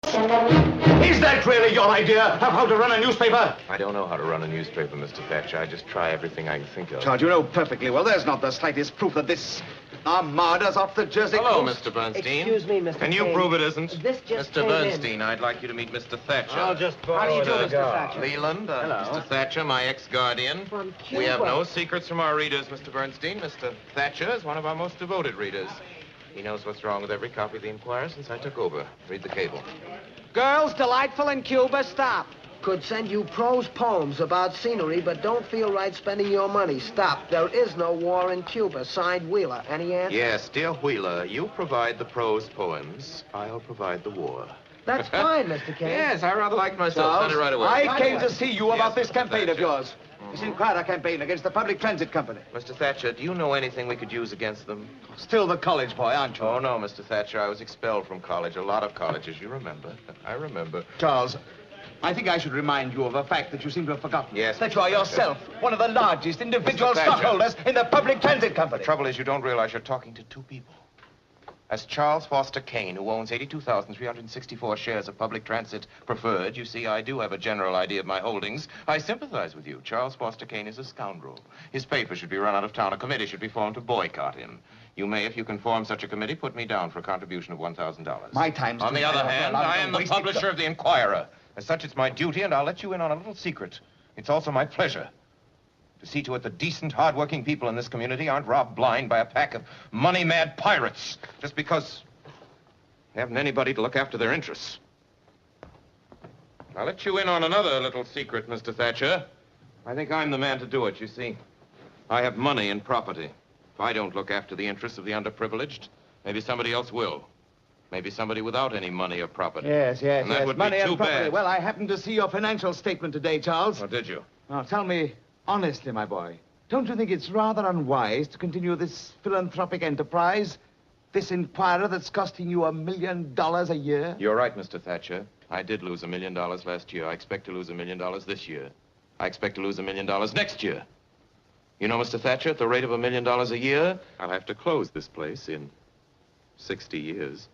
Is that really your idea of how to run a newspaper? I don't know how to run a newspaper, Mr. Thatcher. I just try everything I can think of. Charles, you know perfectly well there's not the slightest proof that this armada's off the Jersey Hello, coast. Mr. Bernstein. Excuse me, Mr. Can you Kane. prove it isn't? This just Mr. came Bernstein, in. I'd like you to meet Mr. Thatcher. I'll just borrow How do you do, the Mr. guard. Thatcher? Leland, Hello. Mr. Thatcher, my ex-guardian. From We have Cuba. no secrets from our readers, Mr. Bernstein. Mr. Thatcher is one of our most devoted readers. He knows what's wrong with every copy of the Inquirer since I took over. Read the cable. Girls delightful in Cuba, stop. Could send you prose poems about scenery, but don't feel right spending your money. Stop. There is no war in Cuba. Signed, Wheeler. Any answer? Yes, dear Wheeler, you provide the prose poems. I'll provide the war. That's fine, Mr. Kane. Yes, I rather like myself. Send it right away. I came to see you about Yes, this campaign Mr. of yours. This Inquirer campaign against the Public Transit Company. Mr. Thatcher, do you know anything we could use against them? Still the college boy, aren't you? Oh, no, Mr. Thatcher. I was expelled from college. A lot of colleges, you remember. I remember. Charles, I think I should remind you of a fact that you seem to have forgotten. Yes, That Mr. you are Thatcher. yourself one of the largest individual Mr. Thatcher. stockholders in the Public Transit Company. The trouble is you don't realize you're talking to two people. As Charles Foster Kane, who owns 82,364 shares of public transit preferred, you see, I do have a general idea of my holdings. I sympathize with you. Charles Foster Kane is a scoundrel. His paper should be run out of town. A committee should be formed to boycott him. You may, if you can form such a committee, put me down for a contribution of $1,000. My time's On the too other tight. hand, I am the publisher of the Inquirer. As such, it's my duty, and I'll let you in on a little secret. It's also my pleasure to see to it that decent, hard-working people in this community aren't robbed blind by a pack of money-mad pirates just because they haven't anybody to look after their interests. I'll let you in on another little secret, Mr. Thatcher. I think I'm the man to do it, you see. I have money and property. If I don't look after the interests of the underprivileged, maybe somebody else will. Maybe somebody without any money or property. Yes, yes, And that yes. would Money be too and property. bad. Well, I happened to see your financial statement today, Charles. Oh, did you? Now, tell me honestly, my boy, don't you think it's rather unwise to continue this philanthropic enterprise? This Inquirer that's costing you $1 million a year? You're right, Mr. Thatcher. I did lose $1 million last year. I expect to lose $1 million this year. I expect to lose $1 million next year. You know, Mr. Thatcher, at the rate of $1 million a year, I'll have to close this place in 60 years.